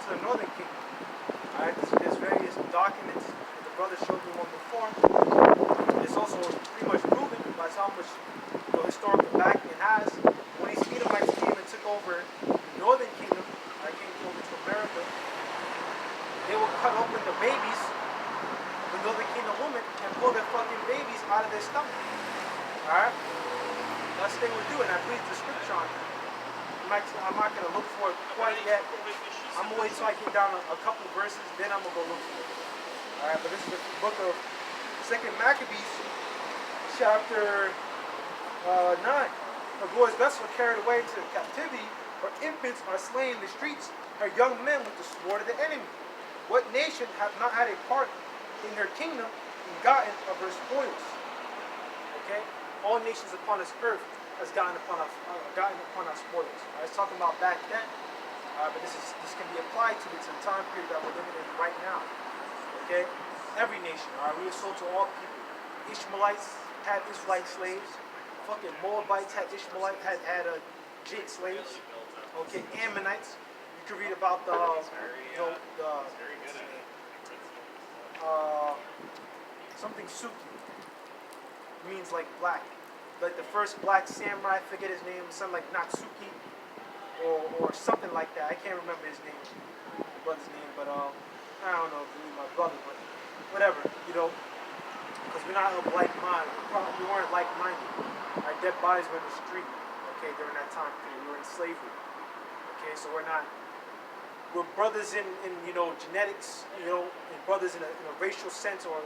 to the northern kingdom. Alright, there's various documents that the brother showed me one before. It's also pretty much proven by how much historical backing it has. When these Edomites came and took over the northern kingdom, I came over to America, they would cut open the babies, the northern kingdom women, and pull their fucking babies out of their stomach. Alright? That's what they would do, and I believe the scripture on that. I'm not going to look for it quite yet. I'm going to wait till I get down a couple verses, then I'm going to go look for it. Alright, but this is the book of 2nd Maccabees, chapter 9. The boys thus were carried away to captivity, for infants are slain in the streets, her young men with the sword of the enemy. What nation hath not had a part in her kingdom and gotten of her spoils? Okay? All nations upon this earth has gotten upon our spoils. Right? It's talking about back then, but this can be applied to the time period that we're living in right now. Okay, every nation. All right, we were sold to all people. Ishmaelites had Israelite slaves. Fucking Moabites had Jade slaves. Okay, Ammonites. You can read about something Suki means like black. Like the first black samurai, I forget his name, something like Natsuki, or something like that. I can't remember his name, my brother's name, but I don't know if he's my brother, but whatever, because we're not of like mind. We weren't like-minded. Our dead bodies were in the street, okay, during that time period. We were in slavery, okay, so we're brothers in genetics, and brothers in a racial sense or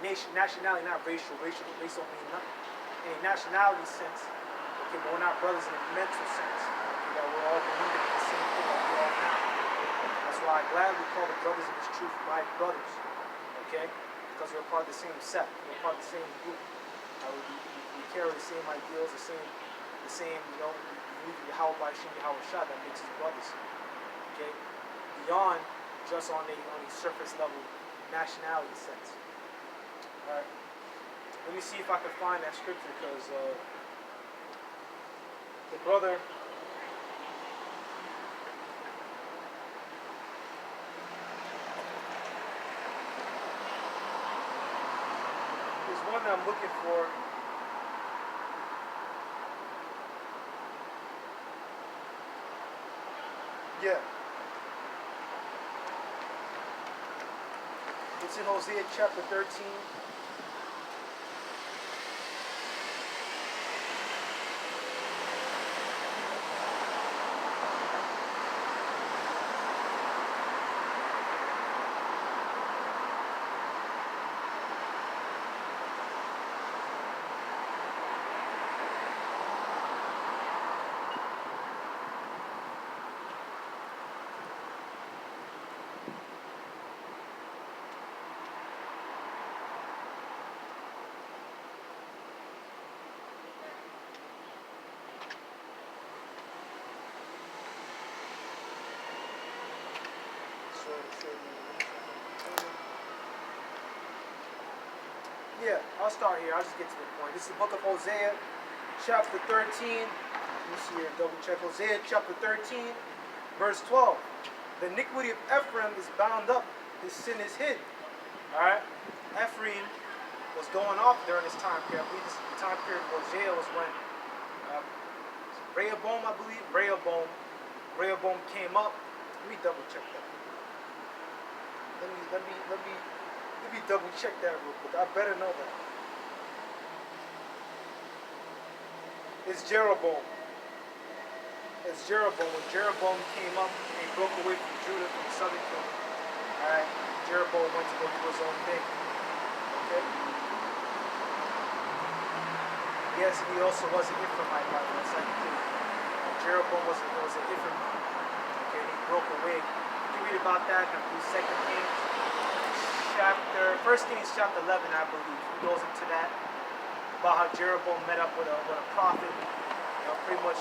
nationality, not racial. Race don't mean nothing. In a nationality sense, okay, but we're not brothers in a mental sense. Okay, that we're all believing in the same thing that we are now. That's why I gladly call the brothers in this truth my brothers, okay? Because we're part of the same sect, we're part of the same group. We carry the same ideals, the same, we believe in Yahweh Shem Yahweh Shah, that makes us brothers, okay? Beyond just on a surface level nationality sense. All right. Let me see if I can find that scripture, because the brother there's one that I'm looking for. Yeah. It's in Hosea chapter 13. Yeah, I'll start here. I'll just get to the point. This is the book of Hosea, chapter 13. Let me see here, double check. Hosea, chapter 13, verse 12. The iniquity of Ephraim is bound up, his sin is hid. Alright? Ephraim was going off during this time period. I believe this time period of Hosea was when Rehoboam came up. Let me double check that. Let me double check that real quick. I better know that. It's Jeroboam. When Jeroboam came up and he broke away from Judah, from the southern kingdom. Alright, Jeroboam went to go do his own thing. Okay? Yes, and he also was an Ephraimite, by the way. Jeroboam was an Ephraimite. Okay, and he broke away. You can read about that in 2 Kings chapter, 1 Kings chapter 11, I believe. He goes into that, about how Jeroboam met up with a prophet, pretty much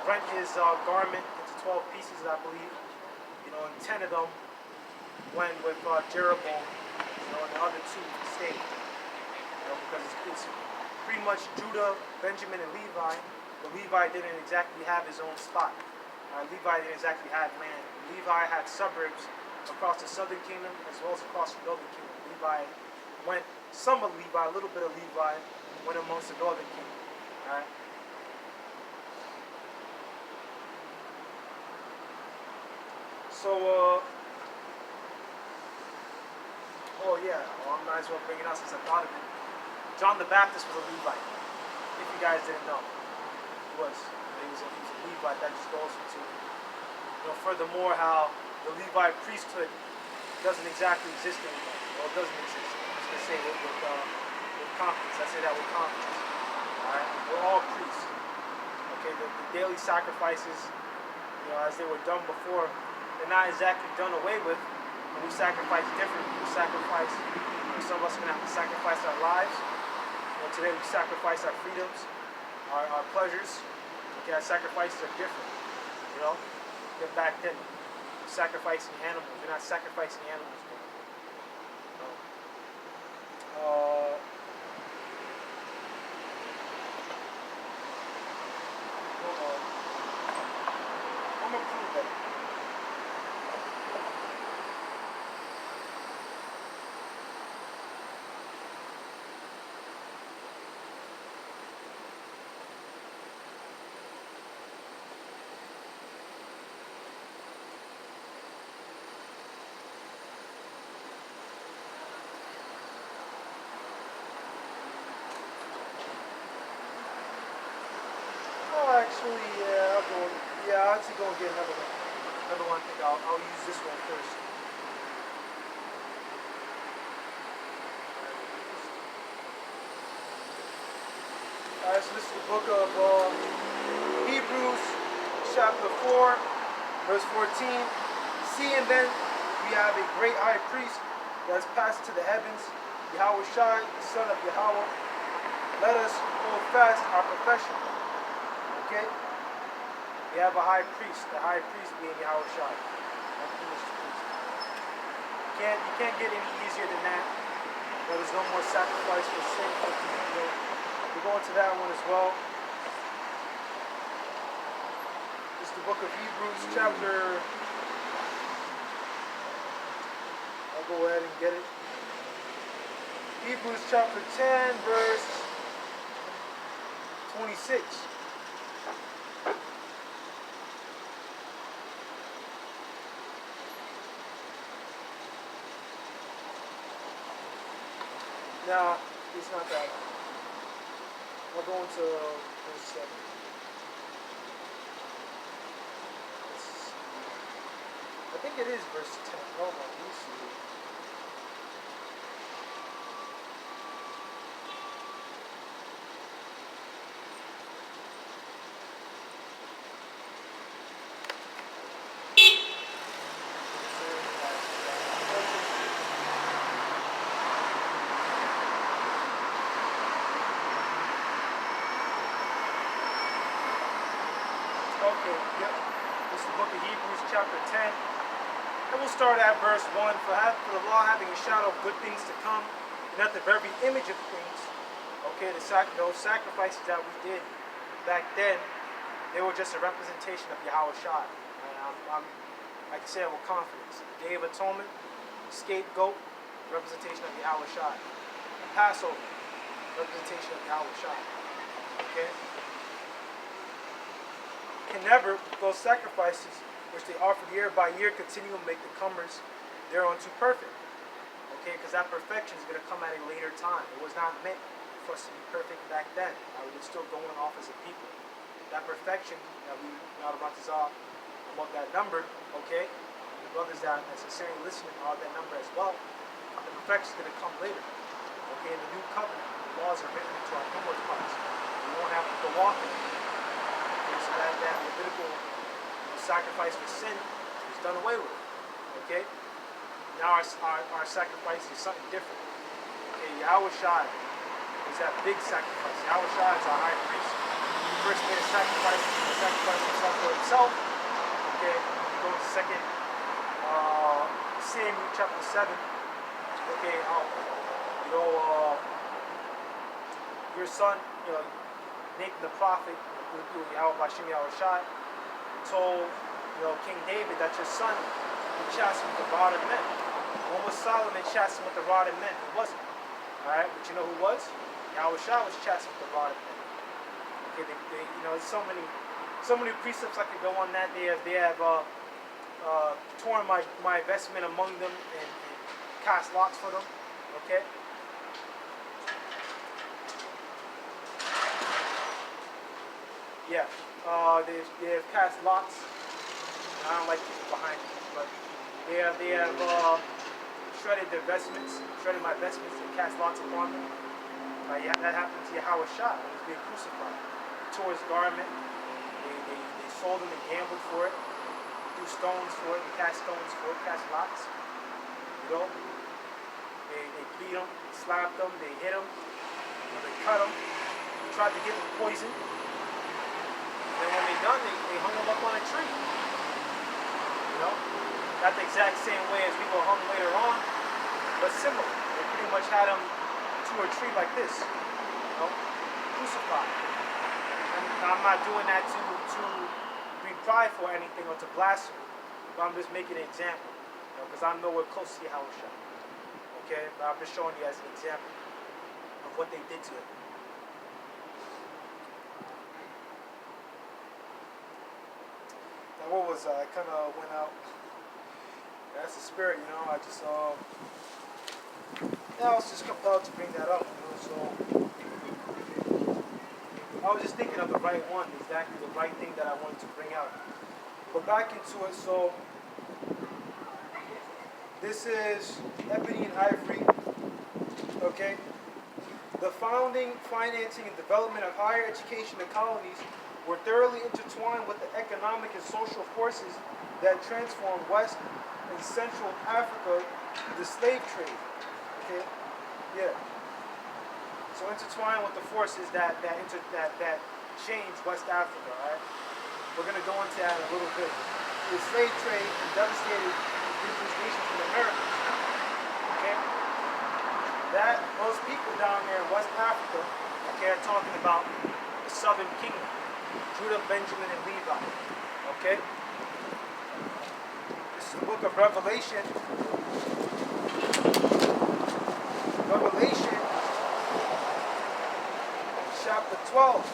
rent his garment into 12 pieces, I believe, and 10 of them went with Jeroboam, and the other 2 stayed, because it's pretty much Judah, Benjamin, and Levi. But Levi didn't exactly have his own spot. Levi didn't exactly have land. Levi had suburbs across the southern kingdom as well as across the northern kingdom. Levi went, some of Levi, a little bit of Levi, went amongst the northern kingdom. Alright? So, oh yeah, well, I might as well bring it out since I thought of it. John the Baptist was a Levite. If you guys didn't know, he was. He was a Levite. That just goes into, furthermore, how the Levite priesthood doesn't exactly exist anymore. Well, it doesn't exist. I'm just gonna say it with confidence. I say that with confidence. All right, we're all priests. Okay, the daily sacrifices, as they were done before, they're not exactly done away with. And we sacrifice differently. We sacrifice. Some of us are gonna have to sacrifice our lives. Today we sacrifice our freedoms, our pleasures. Okay, our sacrifices are different. Than back then. Sacrificing animals. We're not sacrificing animals anymore. I'm gonna prove that. Actually, yeah, I'll actually go and get another one. Another one, I think I'll use this one first. Alright, so this is the book of Hebrews, chapter 4, verse 14. See, and then we have a great high priest that has passed to the heavens, Yahweh Shai, the son of Yahweh. Let us hold fast our profession. Okay? We have a high priest, the high priest being Yahweh Shai. You can't get any easier than that. There's no more sacrifice for sin. We're going to that one as well. This is the book of Hebrews, chapter. I'll go ahead and get it. Hebrews chapter 10, verse 26. Nah, it's not that. I'll go into verse 7. I think it is verse 10. Hold on, let me see. Okay, yep. This is the book of Hebrews, chapter 10. And we'll start at verse 1. For the law having a shadow of good things to come, and not the very image of things. Okay, those sacrifices that we did back then, they were just a representation of Yahweh Shai. I can say that with confidence. The Day of Atonement, scapegoat, representation of Yahweh Shai. Passover, representation of Yahweh Shai. Okay? Can never, those sacrifices which they offered year by year, continue to make the comers thereunto perfect. Okay, because that perfection is going to come at a later time. It was not meant for us to be perfect back then. We were still going off as a people. That perfection that we now about that number, okay, the brothers that are sincerely listening are that number as well. The perfection is going to come later. Okay, in the new covenant, the laws are written into our inward parts. We won't have to go off it. So that Levitical sacrifice for sin is done away with. Okay? Now our sacrifice is something different. Okay, Yahweh Shai is that big sacrifice. Yahweh Shai is our high priest. He first made a sacrifice himself for himself. Okay, go to 2 Samuel chapter 7. Okay, your son, Nathan the prophet, Yahweh Bashim Yahweh Shai, told King David, that your son be chastened with the rod of men. When was Solomon chastened with the rod of men? He wasn't. Alright, but you know who was? Yahweh Shah was chastened with the rod of men. Okay, there's so many precepts I could go on that. They have torn my investment among them and cast lots for them. Okay. Yeah. They have cast lots. I don't like people behind me, but they have shredded their vestments, shredded my vestments, and cast lots upon them. Yeah, that happened to Yahweh Shah when he was being crucified. He tore his garment. They sold him and gambled for it. Threw stones for it. They cast stones for it. Cast lots. They beat him. Slapped him. They hit him. They cut him. They tried to give him poison. And when they done, they hung him up on a tree. Not the exact same way as we were hung later on, but similar. They pretty much had him to a tree like this, crucified. And I'm not doing that to be prideful or anything or to blaspheme, but I'm just making an example, because I'm nowhere close to Yahweh Shah. Okay, but I'm just showing you as an example of what they did to him. Now, what was I kind of went out. That's the spirit, I just I was just compelled to bring that up, so I was just thinking of the right one, exactly the right thing that I wanted to bring out. But back into it, so this is ebony and ivory, okay? The founding, financing, and development of higher education in colonies were thoroughly intertwined with the economic and social forces that transformed West and Central Africa through the slave trade. Okay? Yeah. So intertwined with the forces that changed West Africa, right? We're gonna go into that in a little bit. The slave trade and devastated indigenous nations in America. Okay? Those people down there in West Africa, okay, are talking about the southern kingdom. Judah, Benjamin, and Levi. Okay? The book of Revelation. Revelation chapter 12.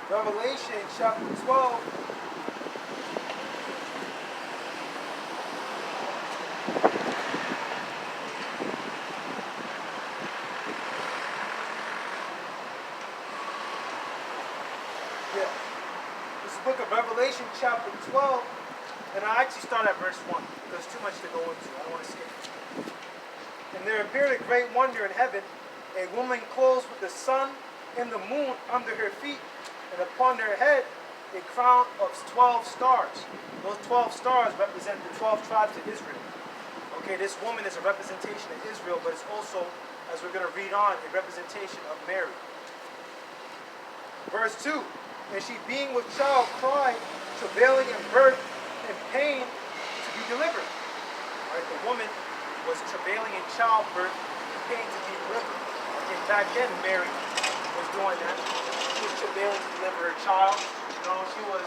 Revelation chapter 12. Revelation chapter 12, and I actually start at verse 1. There's too much to go into. I don't want to skip it. And there appeared a great wonder in heaven, a woman clothed with the sun and the moon under her feet, and upon her head a crown of 12 stars. Those 12 stars represent the 12 tribes of Israel. Okay, this woman is a representation of Israel, but it's also, as we're going to read on, a representation of Mary. Verse 2. And she, being with child, cried, travailing in birth and pain to be delivered. Right? The woman was travailing in childbirth and pain to be delivered. Okay, back then, Mary was doing that. She was travailing to deliver her child. She was,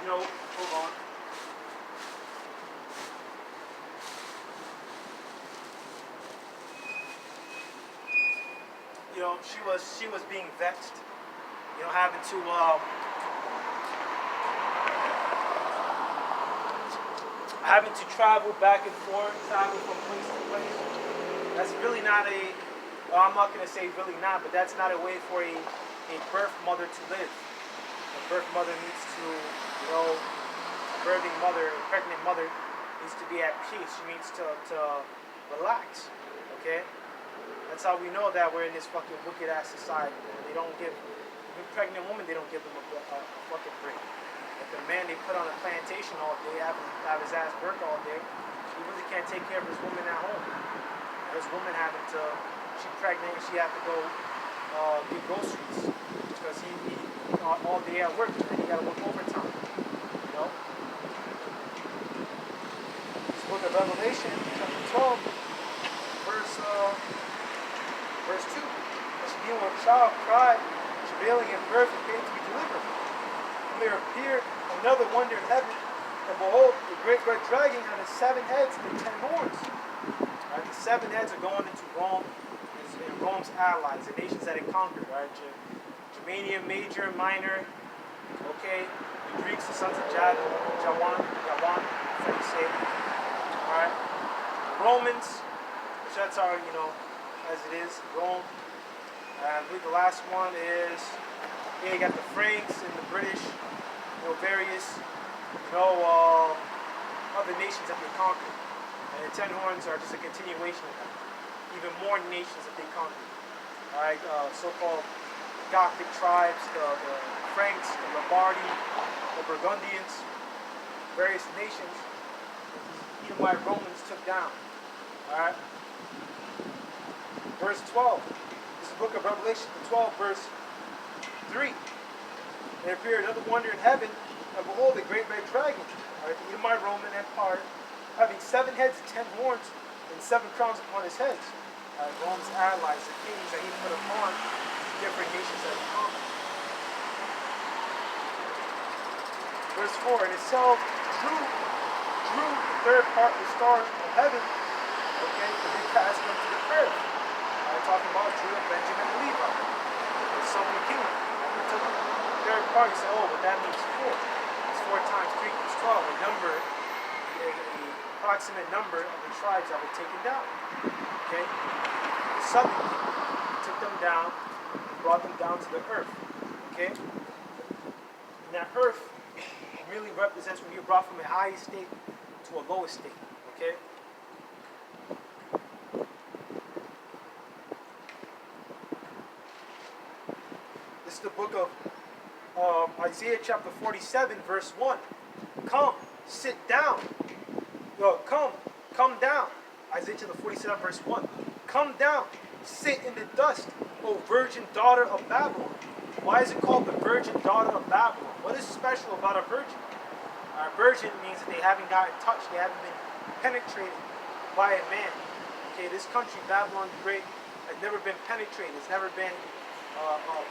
hold on. She was being vexed. Having to travel back and forth, travel from place to place. That's really not I'm not going to say really not, but that's not a way for a birth mother to live. A birth mother needs to, a birthing mother, a pregnant mother needs to be at peace. She needs to relax, okay? That's how we know that we're in this fucking wicked ass society. They don't give pregnant women, they don't give them a fucking break. If the man they put on a plantation all day, have his ass work all day, he really can't take care of his woman at home. His woman she's pregnant and she have to go get groceries because he all day at work and then he got to work overtime. This book of Revelation, chapter 12, verse 2. She being with child cried, travailing in birth and pain to be delivered. And there appeared another wonder in heaven, and behold, the great red dragon had 7 heads and 10 horns. Right, the 7 heads are going into Rome, and Rome's allies, the nations that it conquered. Right, Germania, Major, Minor. Okay, the Greeks, the sons of Jawan, that's how you say it. All right, the Romans, which that's our, as it is, Rome. I believe the last one is, you got the Franks and the British, various, other nations that they conquered. And the 10 horns are just a continuation of that. Even more nations that they conquered. All right, so-called Gothic tribes, the Franks, the Lombardi, the Burgundians, various nations that the Edomite Romans took down. All right. Verse 12. This is the book of Revelation, 12, verse 3. There appeared another wonder in heaven, and behold, a great red dragon, right, the Edomite Roman Empire, having 7 heads, 10 horns, and 7 crowns upon his heads. Rome's allies, the kings that he put upon different nations that he conquered. Verse 4, and itself drew the third part of the stars of heaven, okay, to be cast unto the earth. Talking about Judah, Benjamin, and Levi, the southern kingdom. We took the third part and said, but that means 4. It's 4 times 3 equals 12, a number, the approximate number of the tribes that were taken down. Okay? The southern kingdom took them down and brought them down to the earth. Okay? And that earth really represents when you're brought from a high state to a lower state. Okay? This is the book of Isaiah chapter 47, verse 1. Come, sit down. Come down. Isaiah chapter 47, verse 1. Come down, sit in the dust, O virgin daughter of Babylon. Why is it called the virgin daughter of Babylon? What is special about a virgin? A virgin means that they haven't gotten touched, they haven't been penetrated by a man. Okay, this country, Babylon the Great, has never been penetrated, it's never been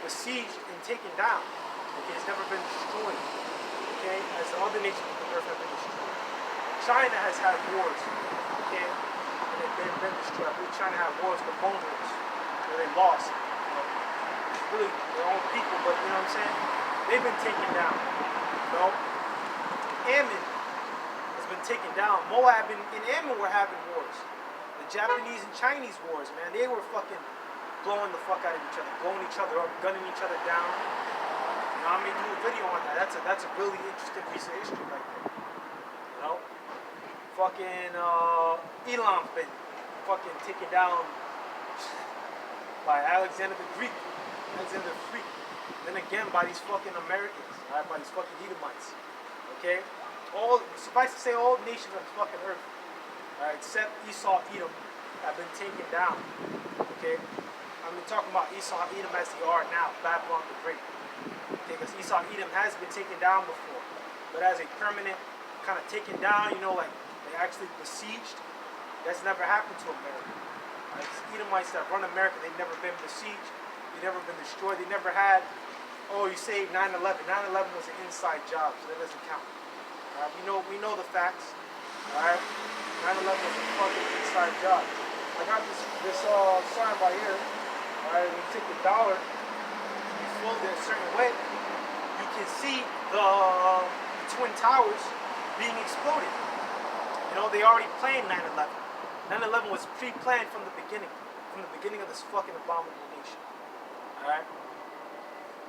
besieged and taken down. Okay, it's never been destroyed. Okay, as the other nations of the earth have been destroyed. China has had wars. Okay, and they've been destroyed. I believe China had wars, the Bone Wars, where they lost. Really their own people, but you know what I'm saying? They've been taken down. Ammon has been taken down. Moab and Ammon were having wars. The Japanese and Chinese wars, man, they were fucking blowing the fuck out of each other, blowing each other up, gunning each other down. I may do a video on that. That's a really interesting piece of history right there. Fucking Elam been fucking taken down by Alexander the Greek. Alexander the Greek. Then again by these fucking Americans, right? By these fucking Edomites. Okay? Suffice to say, all nations on this fucking earth, right, except Esau, Edom, have been taken down. Okay? I'm talking about Esau, Edom as they are now, Babylon the Great. Okay, because Esau, Edom has been taken down before, but as a permanent kind of taken down, like they actually besieged, that's never happened to America. Right? These Edomites that run America, they've never been besieged, they've never been destroyed, they never had, you say 9/11. 9/11 was an inside job, so that doesn't count. We know the facts. Alright? 9/11 was a fucking inside job. I got this sign right here. Alright, when you take the dollar, you fold it a certain way, you can see the Twin Towers being exploded. They already planned 9/11. 9/11 was pre-planned from the beginning of this fucking abominable nation. Alright?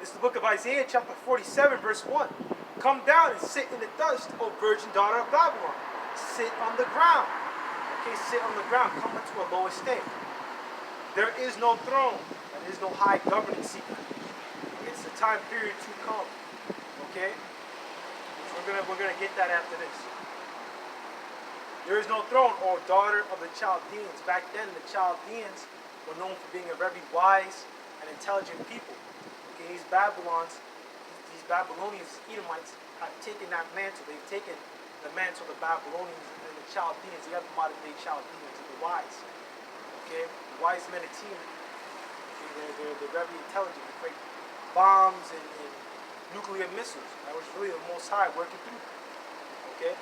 This is the book of Isaiah chapter 47, verse 1. Come down and sit in the dust, O virgin daughter of Babylon. Sit on the ground. Okay, sit on the ground. Come into a lower state. There is no throne. There is no high governing seat. It's the time period to come. Okay? So we're gonna get that after this. There is no throne, O daughter of the Chaldeans. Back then, the Chaldeans were known for being a very wise and intelligent people. Okay, these Babylonians, Edomites, have taken that mantle. They've taken the mantle of the Babylonians and the Chaldeans, the other modern day Chaldeans, the wise. Okay, the wise men of team. Okay, They're very intelligent. They create bombs and nuclear missiles. That was really the Most High working through them. Okay?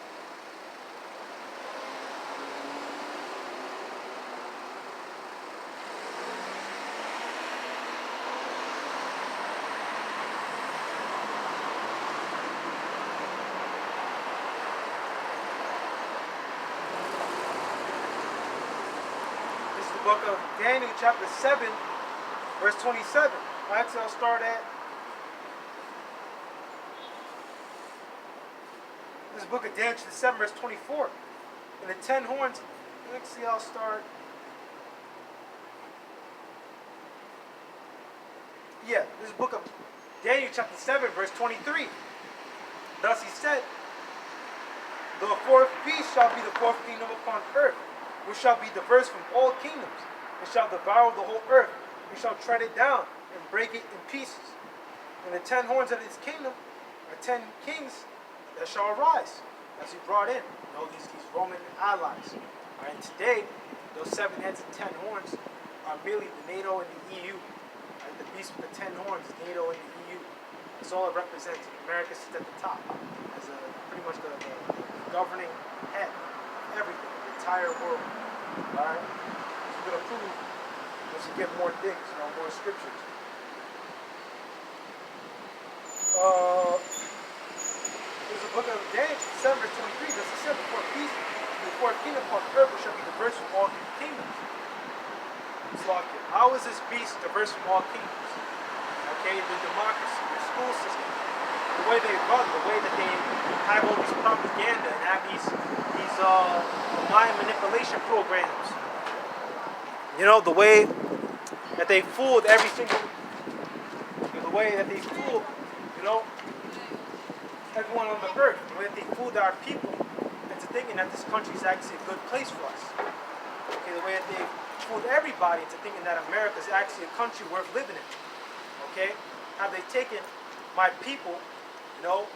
This is the book of Daniel, chapter 7, verse 27. Actually, I'll start at. This book of Daniel, chapter 7, verse 24. And the 10 horns. Let's see, I'll start. Yeah, this is book of Daniel, chapter 7, verse 23. Thus he said, the fourth beast shall be the fourth kingdom upon earth, which shall be diverse from all kingdoms, and shall devour the whole earth, and shall tread it down, and break it in pieces. And the 10 horns of his kingdom are 10 kings that shall arise, as he brought in, these Roman allies. Right, and today, those 7 heads and 10 horns are merely the NATO and the EU. Right, the beast with the 10 horns is NATO and the EU. That's all it represents. America sits at the top as pretty much the governing head of everything, the entire world. Alright? It's going to prove once you get more things, more scriptures. There's a book of Daniel, 7 verse 23. That's the 7th fourth beast, the fourth kingdom upon earth, which shall be diverse from all kingdoms. How is this beast diverse from all kingdoms? Okay, the democracy, the school system, the way they run, the way that they have all these propaganda and have these mind manipulation programs. The way that they fooled every single, the way that they fooled, everyone on the earth, the way that they fooled our people into thinking that this country is actually a good place for us. Okay, the way that they fooled everybody into thinking that America is actually a country worth living in. Okay, have they taken my people, and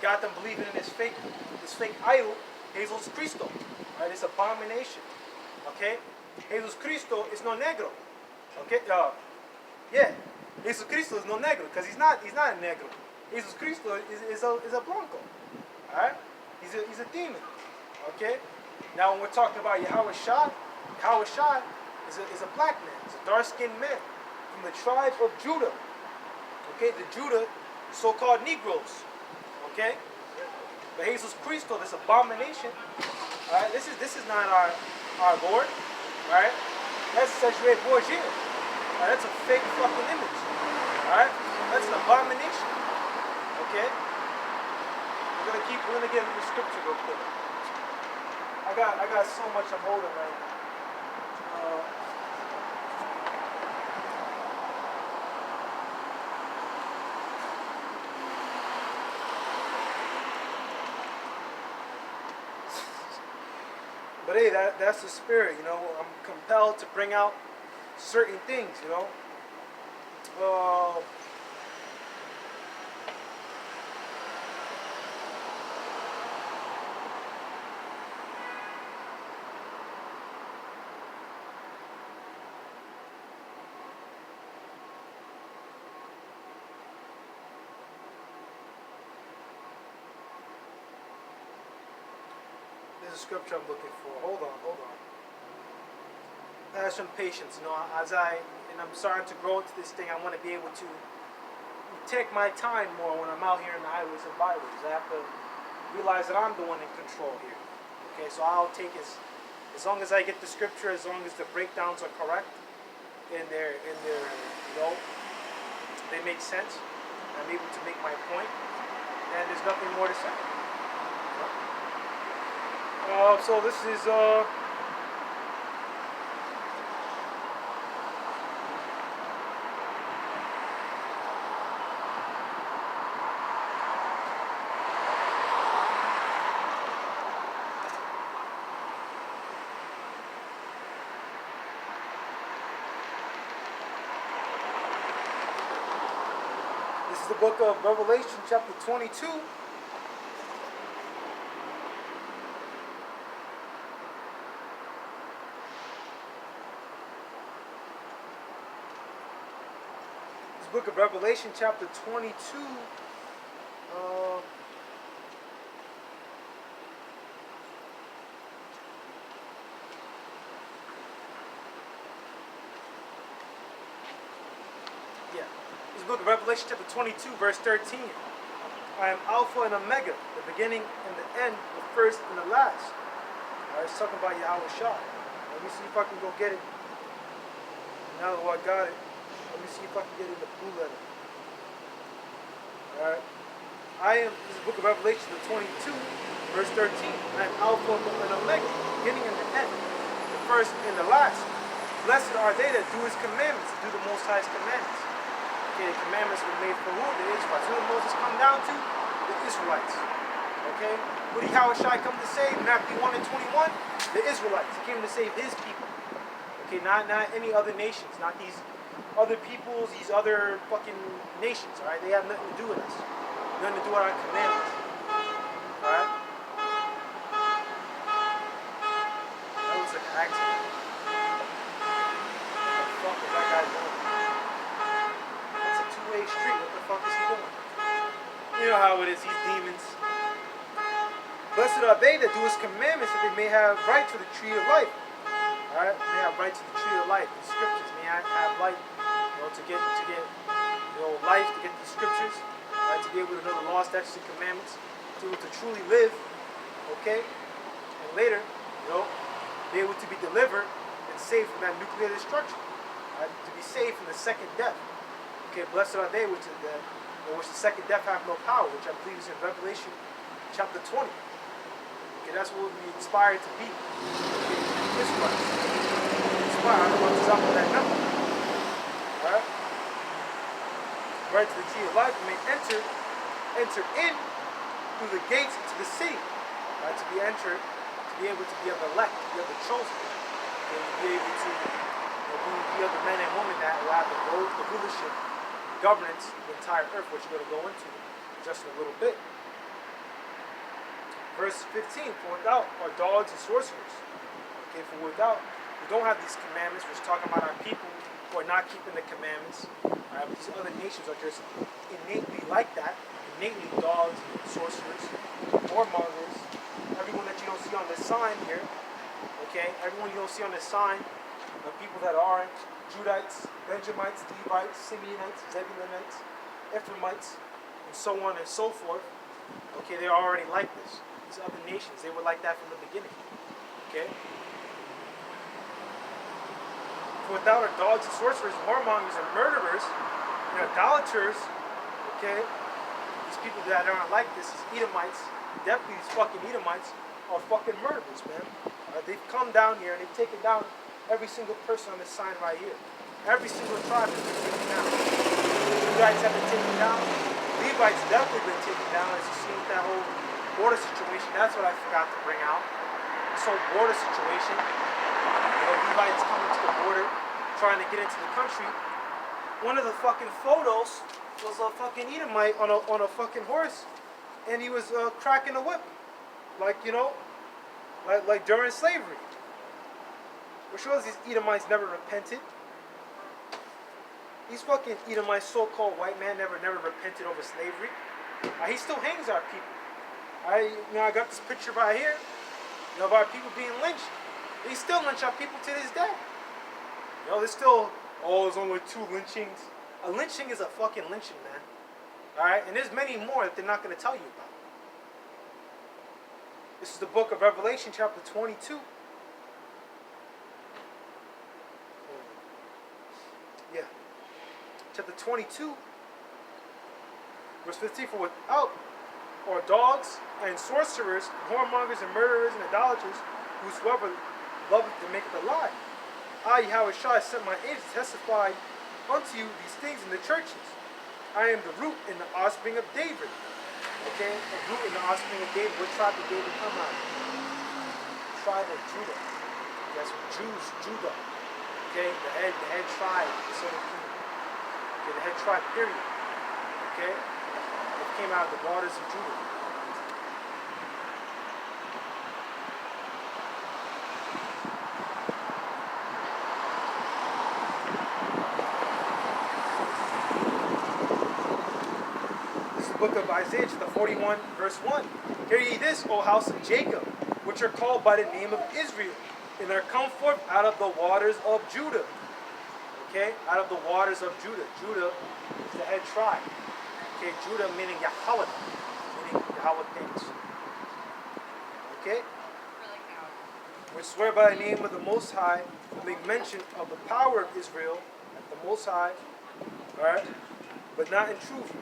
got them believing in this fake idol, Jesus Cristo, right? This abomination. Okay, Jesus Cristo is no negro. Okay, yeah, Jesus Cristo is no negro because he's not a negro. Jesus Cristo is a blanco. All right, he's a demon. Okay, now when we're talking about Yahweh Shai is a black man. He's a dark-skinned man from the tribe of Judah. Okay, the Judah, so-called Negroes. Okay, but Jesus Cristo, this abomination. All right, this is not our Lord. All right, that's Cedric Bourgier. All right, that's a fake fucking image. All right, that's an abomination. Okay, we're gonna get into the scripture real quick. I got so much I'm holding right now. But hey, that's the spirit, I'm compelled to bring out certain things, There's a scripture I'm looking for. Hold on. Have some patience, I'm starting to grow into this thing. I want to be able to take my time more when I'm out here in the highways and byways. I have to realize that I'm the one in control here. Okay, so I'll take as long as I get the scripture, as long as the breakdowns are correct, and they're they make sense. I'm able to make my point, and there's nothing more to say. So this is the book of Revelation, chapter 22. book of Revelation, chapter 22. Yeah. This book of Revelation, chapter 22, verse 13. I am Alpha and Omega, the beginning and the end, the first and the last. Alright, it's talking about Yahweh Shah. Let me see if I can go get it. Now that I got it, let me see if I can get it in the blue letter. Alright. This is the book of Revelation, the 22, verse 13. I am Alpha and Omega, the beginning and the end, the first and the last. Blessed are they that do his commandments, do the Most High's commandments. Okay, the commandments were made for who? The Israelites. Who did Moses come down to? The Israelites. Okay? Who did Yahushua come to save? Matthew 1 and 21? The Israelites. He came to save his people. Okay, not any other nations. Not these other peoples, these other fucking nations. Alright? They have nothing to do with us. Nothing to do with our commandments. Alright? That looks like an accident. What the fuck is that guy doing? That's a two-way street. What the fuck is he doing? You know how it is, these demons. Blessed are they that do his commandments, that they may have right to the tree of life. Alright? May have right to the tree of life. The scriptures may have light, to get life, to get the scriptures, right? To be able to know the law, statutes, and commandments, to be able to truly live, okay? And later, be able to be delivered and saved from that nuclear destruction. Right? To be saved from the second death. Okay, blessed are they which the second death have no power, which I believe is in Revelation chapter 20. Okay, that's what we inspired to be. Okay, Israelites. Inspired, I don't know what's up with that number. Alright? Right to the tree of life, we may enter in through the gates into the city. Right? To be entered, to be able to be of the elect, to be of the chosen. Okay, to be able to be of the men and women that will have the rulership, governance of the entire earth, which we're going to go into just in a little bit. Verse 15, for without are dogs and sorcerers. Okay, for without, we don't have these commandments, which is talking about our people who are not keeping the commandments. These other nations are just innately like that, innately dogs and sorcerers, whoremongers, everyone that you don't see on this sign here, okay, everyone you don't see on this sign, the people that aren't Judites, Benjamites, Levites, Simeonites, Zebulunites, Ephraimites, and so on and so forth, okay, they're already like this. These other nations, they were like that from the beginning, okay? For without are dogs and sorcerers, whoremongers and murderers, and idolaters, okay? These people that aren't like this, these Edomites, definitely these fucking Edomites, are fucking murderers, man. They've come down here and they've taken down every single person on this sign right here. Every single tribe has been taken down. Judites have been taken down. Levites definitely been taken down, as you see with that whole border situation. That's what I forgot to bring out. This whole border situation. Levites coming to the border, trying to get into the country. One of the fucking photos was a fucking Edomite on a fucking horse, and he was cracking a whip, like like during slavery. Which shows these Edomites never repented. These fucking Edomites, so-called white man, never repented over slavery. He still hangs our people. I got this picture right here, of our people being lynched. They still lynch our people to this day. There's still, there's only 2 lynchings. A lynching is a fucking lynching, man. Alright? And there's many more that they're not going to tell you about. This is the book of Revelation, chapter 22. Yeah. Chapter 22, verse 15. For without are dogs and sorcerers, and whoremongers and murderers and idolaters, whosoever loveth to make it a lie. I, Yahushua, sent my angels to testify unto you these things in the churches. I am the root and the offspring of David. Okay? The root and the offspring of David. What tribe did David come out of? Tribe of Judah. That's Jews, Judah. Okay? The head tribe, the son of King. Okay, the head tribe, period. Okay? It came out of the waters of Judah. book of Isaiah, chapter 41, verse 1. Hear ye this, O house of Jacob, which are called by the name of Israel, and are come forth out of the waters of Judah. Okay, out of the waters of Judah. Judah is the head tribe. Okay, Judah meaning Yahweh, meaning Yahweh things. Okay? We swear by the name of the Most High, and make mention of the power of Israel, at the Most High, alright? But not in truth,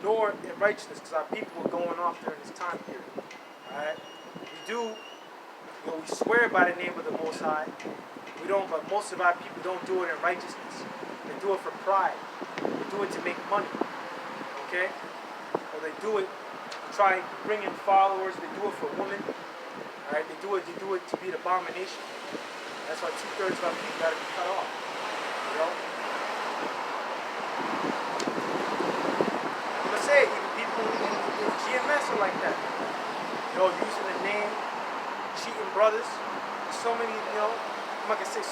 nor in righteousness, because our people were going off during this time period. Alright? We swear by the name of the Most High. We don't, but most of our people don't do it in righteousness. They do it for pride. They do it to make money. Okay? Or they do it to try and bring in followers. They do it for women. Alright? They do it to be an abomination. That's why 2/3 of our people got to be cut off. You know? I'm gonna say, even people in GMS are like that. You know, using the name, cheating brothers. There's so many, you know, I'm not gonna say